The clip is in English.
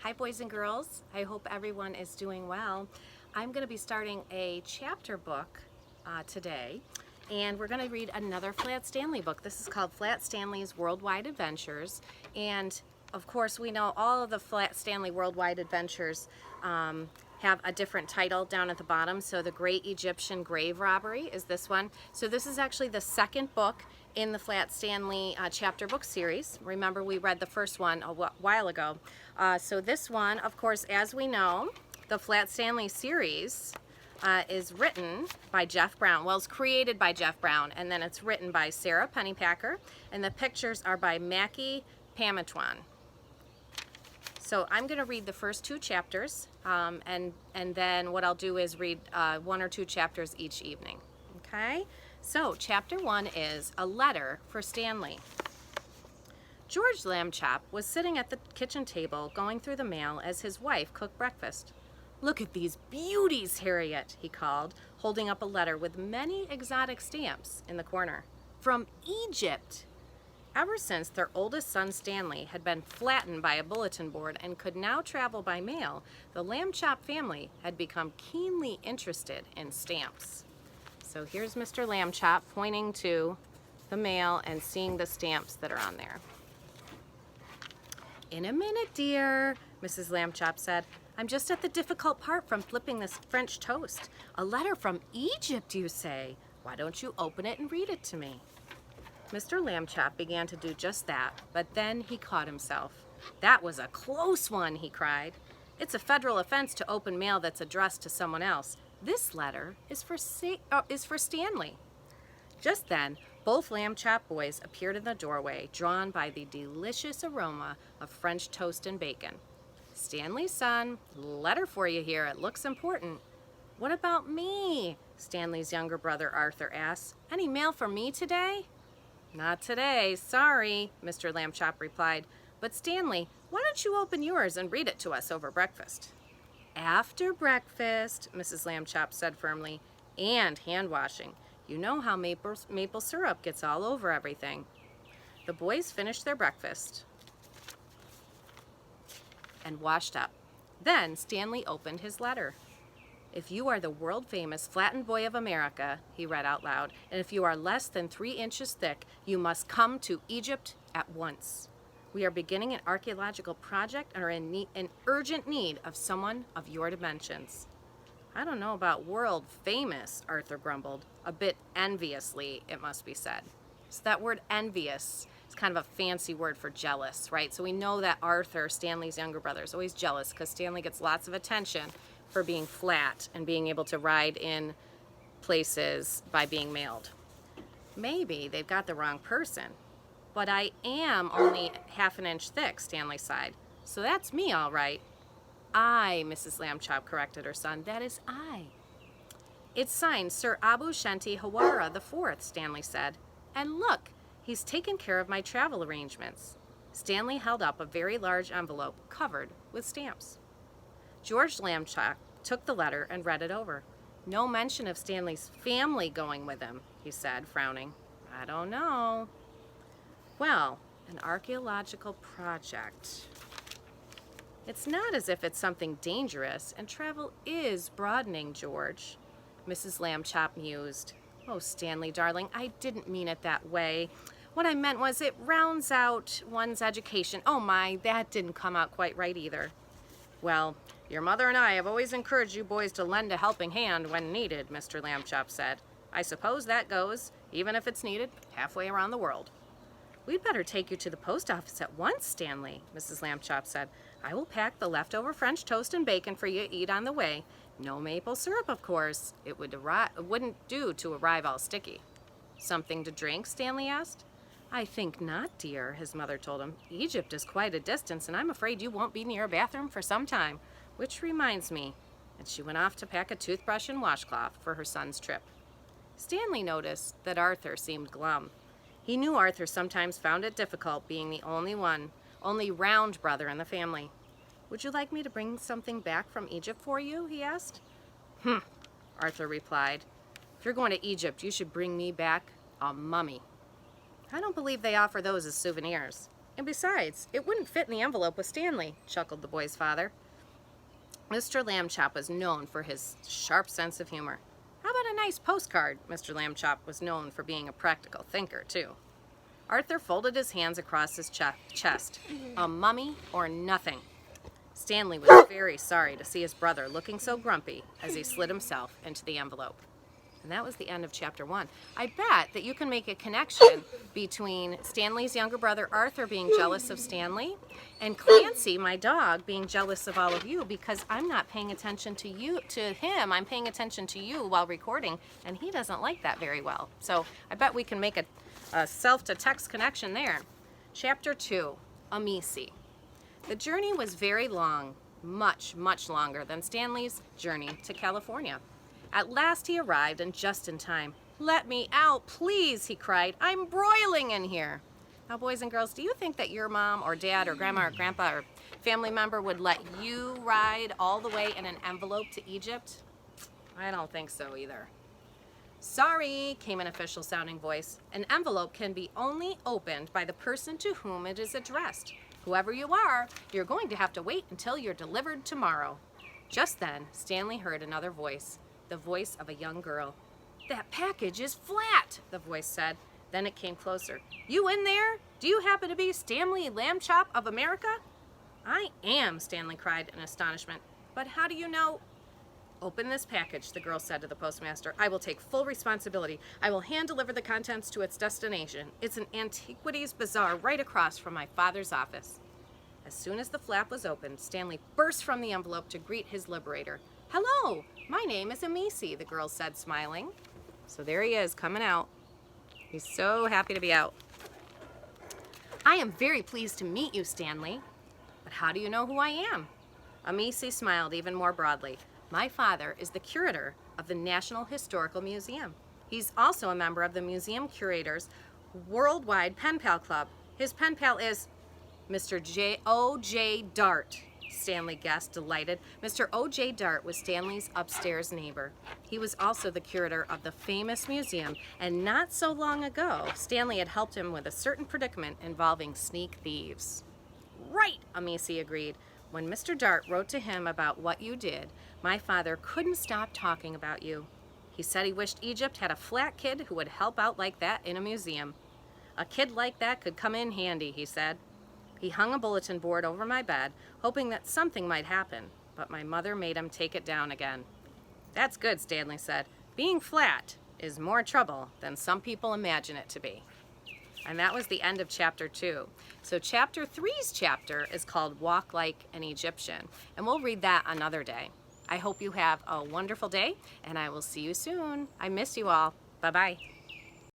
Hi boys and girls, I hope everyone is doing well. I'm going to be starting a chapter book today, and we're going to read another Flat Stanley book. This is called Flat Stanley's Worldwide Adventures, and of course we know all of the Flat Stanley Worldwide Adventures have a different title down at the bottom. So the Great Egyptian Grave Robbery is this one. So this is actually the second book in the Flat Stanley chapter book series. Remember, we read the first one a while ago. So this one, of course, as we know, the Flat Stanley series is written by Jeff Brown. Well, it's created by Jeff Brown, and then it's written by Sarah Pennypacker, and the pictures are by Mackie Pamatwan. So I'm going to read the first two chapters, and then what I'll do is read one or two chapters each evening. Okay? So chapter 1 is A Letter for Stanley. George Lambchop was sitting at the kitchen table going through the mail as his wife cooked breakfast. "Look at these beauties, Harriet," he called, holding up a letter with many exotic stamps in the corner. "From Egypt!" Ever since their oldest son Stanley had been flattened by a bulletin board and could now travel by mail, the Lambchop family had become keenly interested in stamps. So here's Mr. Lambchop pointing to the mail and seeing the stamps that are on there. "In a minute, dear," Mrs. Lambchop said. "I'm just at the difficult part from flipping this French toast. A letter from Egypt, you say? Why don't you open it and read it to me?" Mr. Lambchop began to do just that, but then he caught himself. "That was a close one," he cried. "It's a federal offense to open mail that's addressed to someone else. This letter is for Stanley." Just then, both Lambchop boys appeared in the doorway, drawn by the delicious aroma of French toast and bacon. "Stanley, son, letter for you here. It looks important." "What about me?" Stanley's younger brother Arthur asked. "Any mail for me today?" "Not today, sorry," Mr. Lambchop replied. "But Stanley, why don't you open yours and read it to us over breakfast?" "After breakfast," Mrs. Lambchop said firmly, "and hand washing. You know how maple syrup gets all over everything." The boys finished their breakfast and washed up. Then Stanley opened his letter. "If you are the world-famous flattened boy of America," he read out loud, "and if you are less than 3 inches thick, you must come to Egypt at once. We are beginning an archaeological project and are in urgent need of someone of your dimensions." "I don't know about world-famous," Arthur grumbled, a bit enviously, it must be said. So that word envious is kind of a fancy word for jealous, right? So we know that Arthur, Stanley's younger brother, is always jealous because Stanley gets lots of attention for being flat and being able to ride in places by being mailed. "Maybe they've got the wrong person. But I am only half an inch thick," Stanley sighed. "So that's me, all right." "I," Mrs. Lambchop corrected her son. "That is I." "It's signed Sir Abu Shenti Hawara IV, Stanley said. "And look, he's taken care of my travel arrangements." Stanley held up a very large envelope covered with stamps. George Lambchop took the letter and read it over. "No mention of Stanley's family going with him," he said, frowning. "I don't know." "Well, an archaeological project. It's not as if it's something dangerous, and travel is broadening, George," Mrs. Lambchop mused. "Oh, Stanley, darling, I didn't mean it that way. What I meant was it rounds out one's education." "Oh my, that didn't come out quite right either." "Well, your mother and I have always encouraged you boys to lend a helping hand when needed," Mr. Lambchop said. "I suppose that goes, even if it's needed halfway around the world." "We'd better take you to the post office at once, Stanley," Mrs. Lambchop said. "I will pack the leftover French toast and bacon for you to eat on the way. No maple syrup, of course. It wouldn't do to arrive all sticky." "Something to drink?" Stanley asked. "I think not, dear," his mother told him. "Egypt is quite a distance, and I'm afraid you won't be near a bathroom for some time. Which reminds me," and she went off to pack a toothbrush and washcloth for her son's trip. Stanley noticed that Arthur seemed glum. He knew Arthur sometimes found it difficult being the only round brother in the family. "Would you like me to bring something back from Egypt for you?" he asked. Arthur replied. "If you're going to Egypt, you should bring me back a mummy." "I don't believe they offer those as souvenirs." And besides, it wouldn't fit in the envelope with Stanley, chuckled the boy's father. Mr. Lambchop was known for his sharp sense of humor. How about a nice postcard? Mr. Lambchop was known for being a practical thinker, too. Arthur folded his hands across his chest. A mummy or nothing. Stanley was very sorry to see his brother looking so grumpy as he slid himself into the envelope. And that was the end of chapter 1. I bet that you can make a connection between Stanley's younger brother Arthur being jealous of Stanley and Clancy, my dog, being jealous of all of you because I'm not paying attention to him. I'm paying attention to you while recording, and he doesn't like that very well. So I bet we can make a self-to-text connection there. Chapter 2, Amisi. The journey was very long, much, much longer than Stanley's journey to California. At last he arrived, and just in time. Let me out, please, he cried. I'm broiling in here. Now, boys and girls, do you think that your mom or dad or grandma or grandpa or family member would let you ride all the way in an envelope to Egypt? I don't think so either. Sorry, came an official-sounding voice. An envelope can be only opened by the person to whom it is addressed. Whoever you are, you're going to have to wait until you're delivered tomorrow. Just then, Stanley heard another voice. The voice of a young girl. That package is flat, the voice said. Then it came closer. You in there? Do you happen to be Stanley Lambchop of America? I am, Stanley cried in astonishment. But how do you know? Open this package, the girl said to the postmaster. I will take full responsibility. I will hand-deliver the contents to its destination. It's an antiquities bazaar right across from my father's office. As soon as the flap was opened, Stanley burst from the envelope to greet his liberator. Hello, my name is Amisi, the girl said, smiling. So there he is, coming out. He's so happy to be out. I am very pleased to meet you, Stanley. But how do you know who I am? Amisi smiled even more broadly. My father is the curator of the National Historical Museum. He's also a member of the Museum Curators Worldwide Pen Pal Club. His pen pal is Mr. O.J. Dart. Stanley guessed, delighted. Mr. O.J. Dart was Stanley's upstairs neighbor. He was also the curator of the famous museum, and not so long ago, Stanley had helped him with a certain predicament involving sneak thieves. Right, Amisi agreed. When Mr. Dart wrote to him about what you did, my father couldn't stop talking about you. He said he wished Egypt had a flat kid who would help out like that in a museum. A kid like that could come in handy, he said. He hung a bulletin board over my bed, hoping that something might happen, but my mother made him take it down again. That's good, Stanley said. Being flat is more trouble than some people imagine it to be. And that was the end of chapter 2. So chapter 3's chapter is called Walk Like an Egyptian, and we'll read that another day. I hope you have a wonderful day, and I will see you soon. I miss you all. Bye-bye.